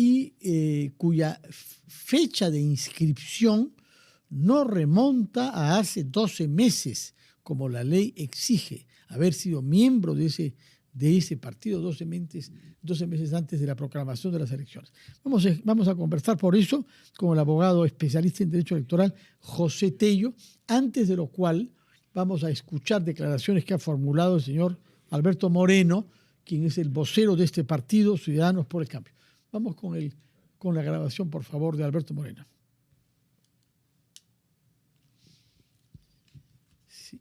y cuya fecha de inscripción no remonta a hace 12 meses, como la ley exige, haber sido miembro de ese partido 12 meses antes de la proclamación de las elecciones. Vamos a conversar por eso con el abogado especialista en derecho electoral José Tello, antes de lo cual vamos a escuchar declaraciones que ha formulado el señor Alberto Moreno, quien es el vocero de este partido, Ciudadanos por el Cambio. Vamos con la grabación, por favor, de Alberto Moreno. Sí.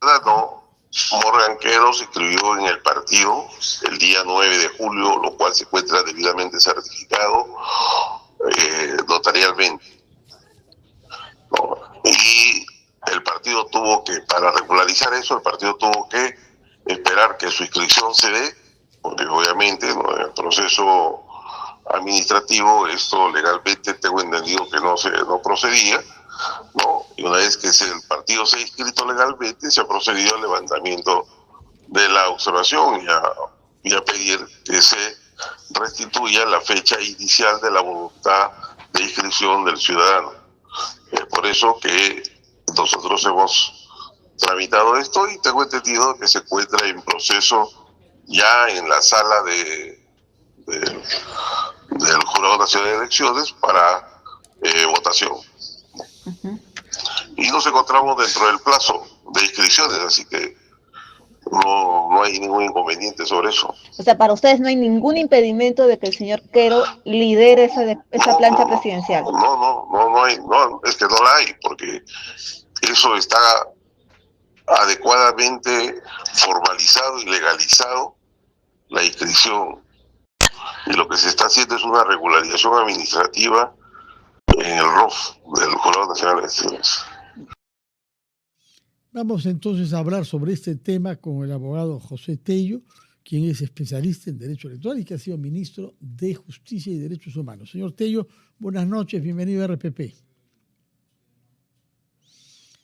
Morgan Quero se inscribió en el partido el día 9 de julio, lo cual se encuentra debidamente certificado notarialmente, ¿no? Y el partido tuvo que, para regularizar eso, el partido tuvo que esperar que su inscripción se dé, porque obviamente, ¿no?, en el proceso administrativo esto legalmente tengo entendido que no procedía, ¿no? Y una vez que el partido se ha inscrito legalmente, se ha procedido al levantamiento de la observación y a pedir que se restituya la fecha inicial de la voluntad de inscripción del ciudadano. Es por eso que nosotros hemos tramitado esto y tengo entendido que se encuentra en proceso ya en la sala del Jurado Nacional de Elecciones para votación. Y nos encontramos dentro del plazo de inscripciones, así que no hay ningún inconveniente sobre eso. O sea, para ustedes no hay ningún impedimento de que el señor Quero lidere esa plancha presidencial. No hay, es que no la hay, porque eso está adecuadamente formalizado y legalizado, la inscripción. Y lo que se está haciendo es una regularización administrativa en el ROF del Jurado Nacional de Elecciones. Vamos entonces a hablar sobre este tema con el abogado José Tello, quien es especialista en derecho electoral y que ha sido ministro de Justicia y Derechos Humanos. Señor Tello, buenas noches, bienvenido a RPP.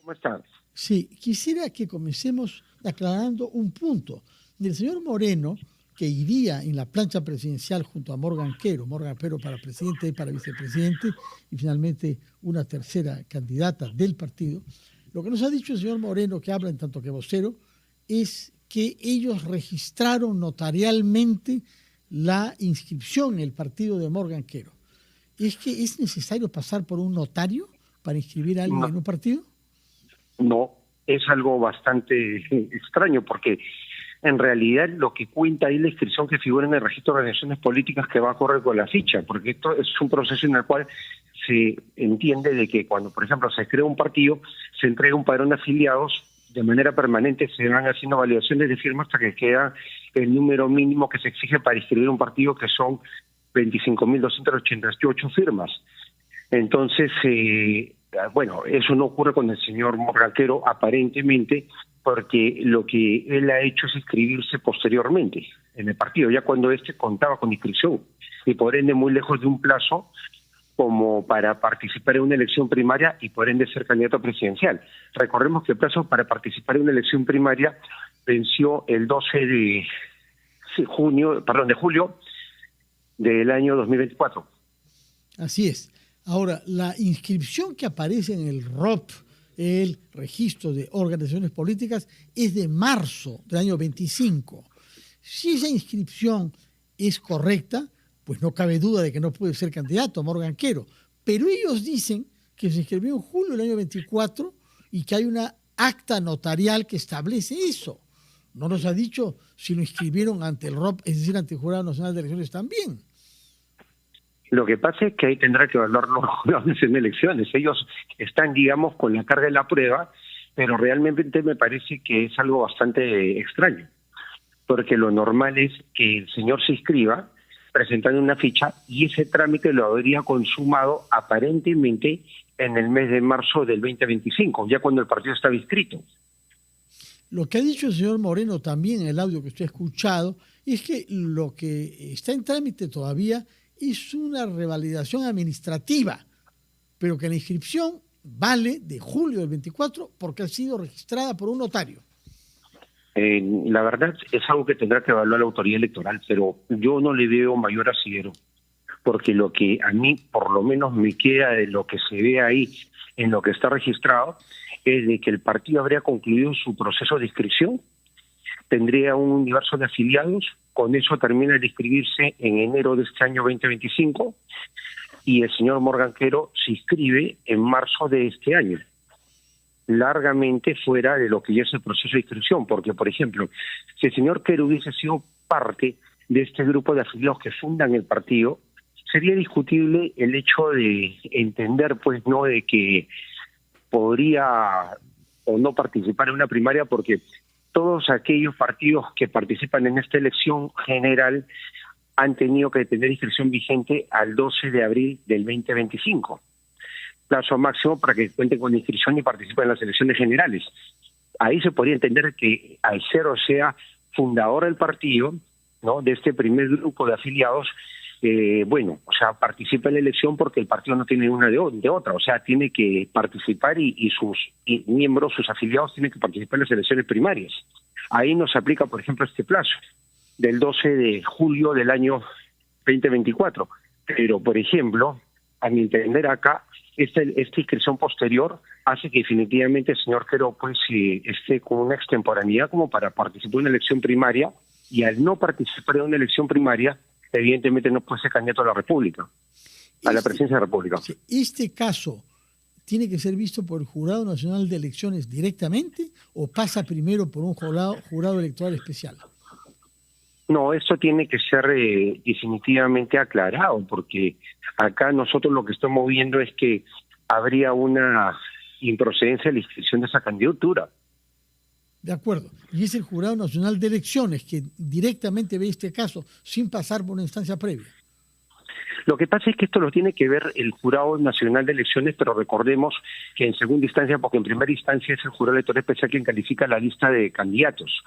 ¿Cómo están? Sí, quisiera que comencemos aclarando un punto. El señor Moreno, que iría en la plancha presidencial junto a Morgan Quero para presidente y para vicepresidente, y finalmente una tercera candidata del partido. Lo que nos ha dicho el señor Moreno, que habla en tanto que vocero, es que ellos registraron notarialmente la inscripción en el partido de Morgan Quero. ¿Es que es necesario pasar por un notario para inscribir a alguien en un partido? No, es algo bastante extraño, porque en realidad lo que cuenta ahí la inscripción que figura en el registro de organizaciones políticas que va a correr con la ficha, porque esto es un proceso en el cual se entiende de que cuando, por ejemplo, se crea un partido, se entrega un padrón de afiliados, de manera permanente se van haciendo validaciones de firmas hasta que queda el número mínimo que se exige para inscribir un partido, que son 25.288 firmas. Entonces, bueno, eso no ocurre con el señor Morgan Quero, aparentemente, porque lo que él ha hecho es inscribirse posteriormente en el partido, ya cuando contaba con inscripción, y por ende muy lejos de un plazo como para participar en una elección primaria y por ende ser candidato presidencial. Recordemos que el plazo para participar en una elección primaria venció el 12 de julio del año 2024. Así es. Ahora, la inscripción que aparece en el ROP, el registro de organizaciones políticas, es de marzo del año 25. Si esa inscripción es correcta, pues no cabe duda de que no puede ser candidato Morgan Quero. Pero ellos dicen que se inscribió en julio del año 24 y que hay una acta notarial que establece eso. No nos ha dicho si lo inscribieron ante el ROP, es decir, ante el Jurado Nacional de Elecciones también. Lo que pasa es que ahí tendrá que evaluar los jurados en elecciones. Ellos están, digamos, con la carga de la prueba, pero realmente me parece que es algo bastante extraño, porque lo normal es que el señor se inscriba presentando una ficha y ese trámite lo habría consumado aparentemente en el mes de marzo del 2025, ya cuando el partido estaba inscrito. Lo que ha dicho el señor Moreno también en el audio que usted ha escuchado es que lo que está en trámite todavía es una revalidación administrativa, pero que la inscripción vale de julio del 24 porque ha sido registrada por un notario. La verdad es algo que tendrá que evaluar la autoridad electoral, pero yo no le veo mayor asidero, porque lo que a mí por lo menos me queda de lo que se ve ahí en lo que está registrado es de que el partido habría concluido su proceso de inscripción, tendría un universo de afiliados, con eso termina de inscribirse en enero de este año 2025 y el señor Morgan Quero se inscribe en marzo de este año, largamente fuera de lo que ya es el proceso de inscripción, porque, por ejemplo, si el señor Quero hubiese sido parte de este grupo de afiliados que fundan el partido, sería discutible el hecho de entender, pues, no, de que podría o no participar en una primaria, porque todos aquellos partidos que participan en esta elección general han tenido que tener inscripción vigente al 12 de abril del 2025, plazo máximo para que cuenten con inscripción y participen en las elecciones generales. Ahí se podría entender que al ser, o sea, fundador del partido, ¿no?, de este primer grupo de afiliados, bueno, o sea, participa en la elección porque el partido no tiene una de otra, o sea, tiene que participar y sus miembros, sus afiliados tienen que participar en las elecciones primarias. Ahí nos aplica, por ejemplo, este plazo del 12 de julio del año 2024. Pero, por ejemplo, a mi entender acá, esta inscripción posterior hace que definitivamente el señor Quero pues esté con una extemporaneidad como para participar en una elección primaria, y al no participar en una elección primaria, evidentemente no puede ser candidato a la República, a la presidencia de la República. ¿Este caso tiene que ser visto por el Jurado Nacional de Elecciones directamente o pasa primero por un jurado electoral especial? No, esto tiene que ser definitivamente aclarado, porque acá nosotros lo que estamos viendo es que habría una improcedencia en la inscripción de esa candidatura. De acuerdo. Y es el Jurado Nacional de Elecciones que directamente ve este caso sin pasar por una instancia previa. Lo que pasa es que esto lo tiene que ver el Jurado Nacional de Elecciones, pero recordemos que en segunda instancia, porque en primera instancia es el Jurado Electoral Especial quien califica la lista de candidatos.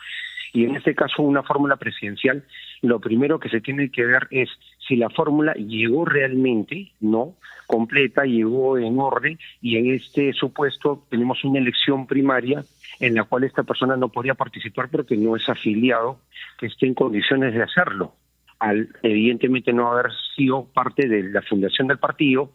Y en este caso, una fórmula presidencial, lo primero que se tiene que ver es si la fórmula llegó realmente, ¿no?, completa, llegó en orden, y en este supuesto tenemos una elección primaria en la cual esta persona no podría participar porque no es afiliado que esté en condiciones de hacerlo, al evidentemente no haber sido parte de la fundación del partido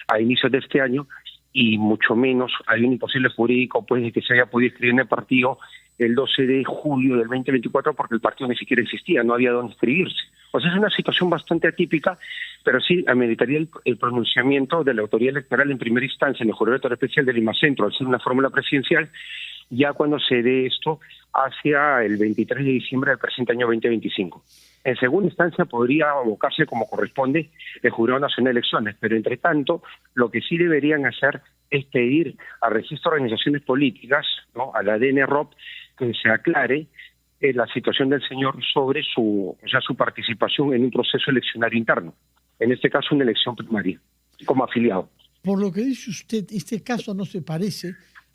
a inicios de este año, y mucho menos hay un imposible jurídico pues de que se haya podido inscribir en el partido el 12 de julio del 2024 porque el partido ni siquiera existía, no había dónde inscribirse. O sea, es una situación bastante atípica, pero sí ameritaría el pronunciamiento de la autoridad electoral en primera instancia en el Jurado Electoral Especial de Lima Centro, al ser una fórmula presidencial, ya cuando se dé esto hacia el 23 de diciembre del presente año 2025. En segunda instancia podría abocarse como corresponde el Jurado Nacional de Elecciones, pero entre tanto lo que sí deberían hacer es pedir al Registro de Organizaciones Políticas, ¿no?, a la DNROP, que se aclare la situación del señor sobre su participación en un proceso eleccionario interno, en este caso una elección primaria, como afiliado. Por lo que dice usted, este caso no se parece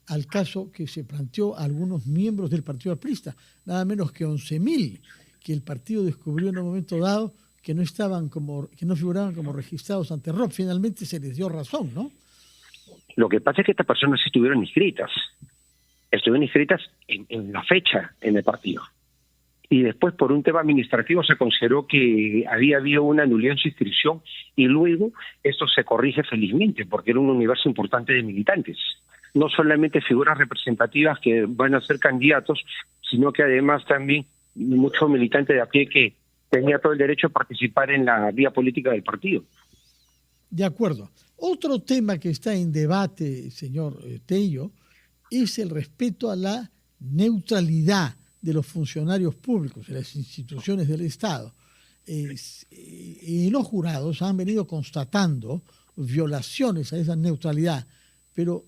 al caso que se planteó a algunos miembros del Partido Aprista, nada menos que 11.000, que el partido descubrió en un momento dado que no figuraban como registrados ante ROP. Finalmente se les dio razón, ¿no? Lo que pasa es que estas personas sí estuvieron inscritas en la fecha en el partido. Y después, por un tema administrativo, se consideró que había habido una nulidad en su inscripción, y luego esto se corrige felizmente, porque era un universo importante de militantes. No solamente figuras representativas que van a ser candidatos, sino que además también muchos militantes de a pie que tenía todo el derecho a participar en la vía política del partido. De acuerdo. Otro tema que está en debate, señor Tello, es el respeto a la neutralidad de los funcionarios públicos, de las instituciones del Estado. Y los jurados han venido constatando violaciones a esa neutralidad, pero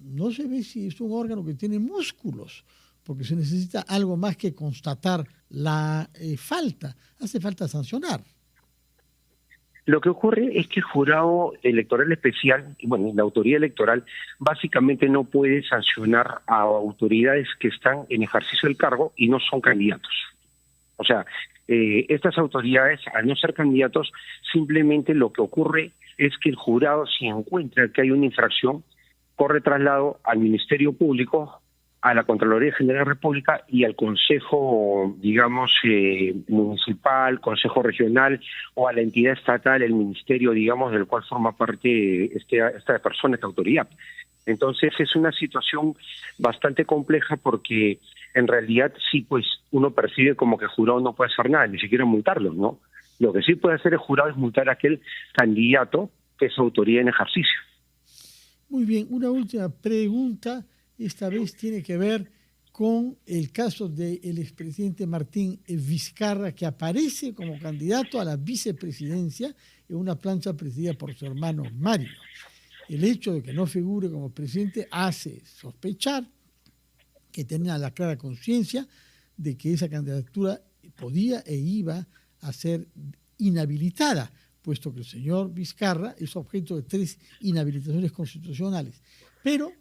no se ve si es un órgano que tiene músculos, porque se necesita algo más que constatar la falta. Hace falta sancionar. Lo que ocurre es que el Jurado Electoral Especial, la autoridad electoral, básicamente no puede sancionar a autoridades que están en ejercicio del cargo y no son candidatos. O sea, estas autoridades, al no ser candidatos, simplemente lo que ocurre es que el jurado, si encuentra que hay una infracción, corre traslado al Ministerio Público, a la Contraloría General de la República y al Consejo, digamos, municipal, Consejo regional o a la entidad estatal, el ministerio, digamos, del cual forma parte esta persona, esta autoridad. Entonces es una situación bastante compleja porque en realidad sí, pues uno percibe como que el jurado no puede hacer nada, ni siquiera multarlo, ¿no? Lo que sí puede hacer el jurado es multar a aquel candidato que es autoridad en ejercicio. Muy bien, una última pregunta. Esta vez tiene que ver con el caso del expresidente Martín Vizcarra, que aparece como candidato a la vicepresidencia en una plancha presidida por su hermano Mario. El hecho de que no figure como presidente hace sospechar que tenía la clara conciencia de que esa candidatura podía e iba a ser inhabilitada, puesto que el señor Vizcarra es objeto de 3 inhabilitaciones constitucionales. Pero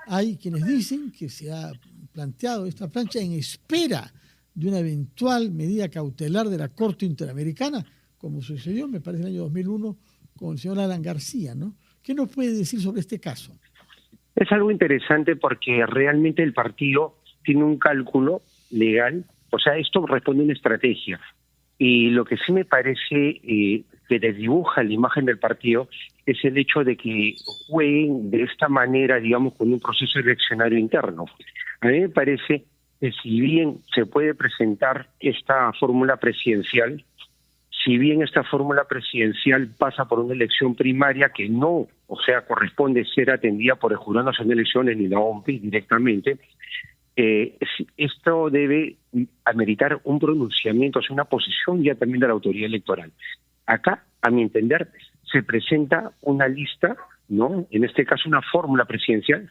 hay quienes dicen que se ha planteado esta plancha en espera de una eventual medida cautelar de la Corte Interamericana, como sucedió, me parece, en el año 2001 con el señor Alan García, ¿no? ¿Qué nos puede decir sobre este caso? Es algo interesante porque realmente el partido tiene un cálculo legal, o sea, esto responde a una estrategia. Y lo que sí me parece que desdibuja la imagen del partido es el hecho de que jueguen de esta manera, digamos, con un proceso eleccionario interno. A mí me parece que si bien se puede presentar esta fórmula presidencial, si bien esta fórmula presidencial pasa por una elección primaria que no, o sea, corresponde ser atendida por el Jurado Nacional de Elecciones ni la OMPI directamente, esto debe ameritar un pronunciamiento, o sea, una posición ya también de la autoridad electoral. Acá, a mi entender, se presenta una lista, ¿no? En este caso una fórmula presidencial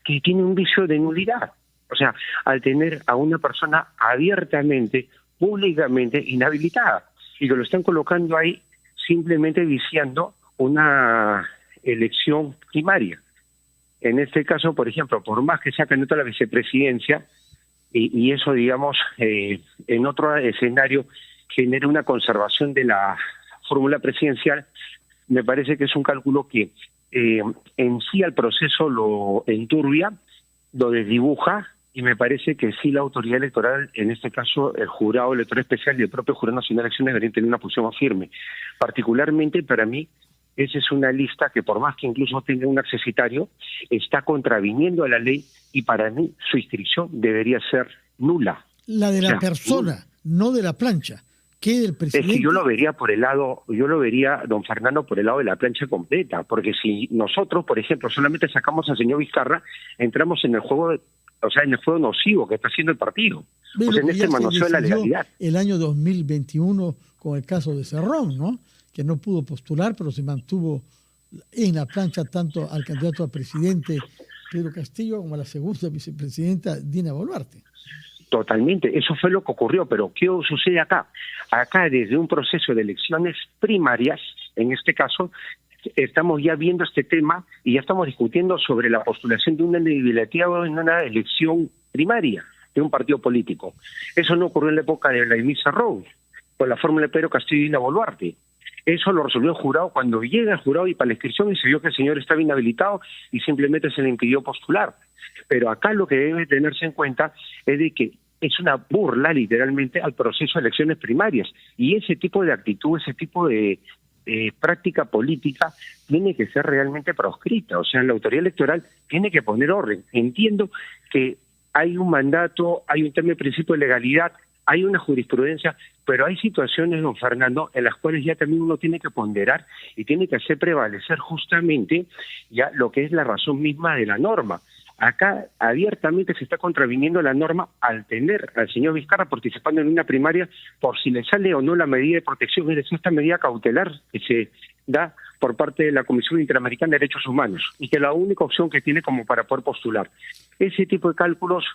que tiene un vicio de nulidad. O sea, al tener a una persona abiertamente, públicamente inhabilitada, y que lo están colocando ahí simplemente viciando una elección primaria. En este caso, por ejemplo, por más que sea candidato a la vicepresidencia, y eso, digamos, en otro escenario genere una conservación de la fórmula presidencial, me parece que es un cálculo que en sí al proceso lo enturbia, lo desdibuja, y me parece que sí la autoridad electoral, en este caso el jurado electoral especial y el propio Jurado Nacional de Elecciones deberían tener una posición más firme. Particularmente para mí, esa es una lista que por más que incluso tenga un accesitario, está contraviniendo a la ley y para mí su inscripción debería ser nula. La de la persona, no de la plancha. ¿Qué del presidente? Es que yo lo vería, don Fernando, por el lado de la plancha completa, porque si nosotros, por ejemplo, solamente sacamos al señor Vizcarra, entramos en el juego en el juego nocivo que está haciendo el partido. O sea, en este manoseo de la legalidad. El año 2021 con el caso de Cerrón, ¿no? Que no pudo postular, pero se mantuvo en la plancha tanto al candidato a presidente Pedro Castillo como a la segunda vicepresidenta Dina Boluarte. Totalmente, eso fue lo que ocurrió, pero ¿qué sucede acá? Acá desde un proceso de elecciones primarias, en este caso, estamos ya viendo este tema y ya estamos discutiendo sobre la postulación de una inhabilitación en una elección primaria de un partido político. Eso no ocurrió en la época de Vladimir Cerrón, con la fórmula de Pedro Castillo y Dina Boluarte. Eso lo resolvió el jurado cuando llega el jurado y para la inscripción y se vio que el señor estaba inhabilitado y simplemente se le impidió postular. Pero acá lo que debe tenerse en cuenta es de que es una burla literalmente al proceso de elecciones primarias y ese tipo de actitud, ese tipo de práctica política tiene que ser realmente proscrita. O sea, la autoridad electoral tiene que poner orden. Entiendo que hay un mandato, hay un término de principio de legalidad, hay una jurisprudencia, pero hay situaciones, don Fernando, en las cuales ya también uno tiene que ponderar y tiene que hacer prevalecer justamente ya lo que es la razón misma de la norma. Acá abiertamente se está contraviniendo la norma al tener al señor Vizcarra participando en una primaria por si le sale o no la medida de protección, es decir, esta medida cautelar que se da por parte de la Comisión Interamericana de Derechos Humanos y que es la única opción que tiene como para poder postular. Ese tipo de cálculos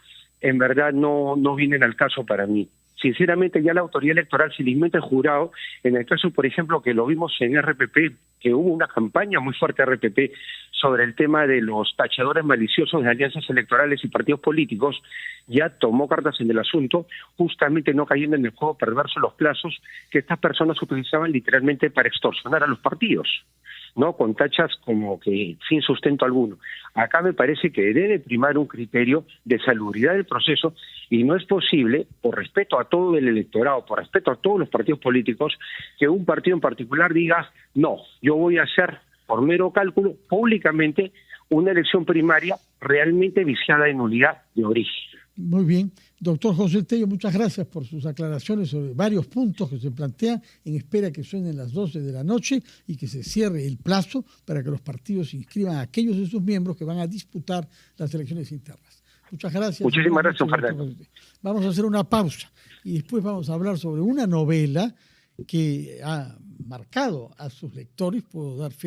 en verdad no vienen al caso para mí. Sinceramente ya la autoridad electoral se limita al jurado, en el caso por ejemplo que lo vimos en RPP, que hubo una campaña muy fuerte de RPP sobre el tema de los tachadores maliciosos de alianzas electorales y partidos políticos, ya tomó cartas en el asunto, justamente no cayendo en el juego perverso los plazos que estas personas utilizaban literalmente para extorsionar a los partidos. ¿no? Con tachas como que sin sustento alguno. Acá me parece que debe primar un criterio de salubridad del proceso y no es posible, por respeto a todo el electorado, por respeto a todos los partidos políticos, que un partido en particular diga, no, yo voy a hacer por mero cálculo públicamente una elección primaria realmente viciada en nulidad de origen. Muy bien. Doctor José Tello, muchas gracias por sus aclaraciones sobre varios puntos que se plantean en espera que suenen las 12 de la noche y que se cierre el plazo para que los partidos inscriban a aquellos de sus miembros que van a disputar las elecciones internas. Muchas gracias. Muchísimas gracias, Fernando. Vamos a hacer una pausa y después vamos a hablar sobre una novela que ha marcado a sus lectores. Puedo dar fe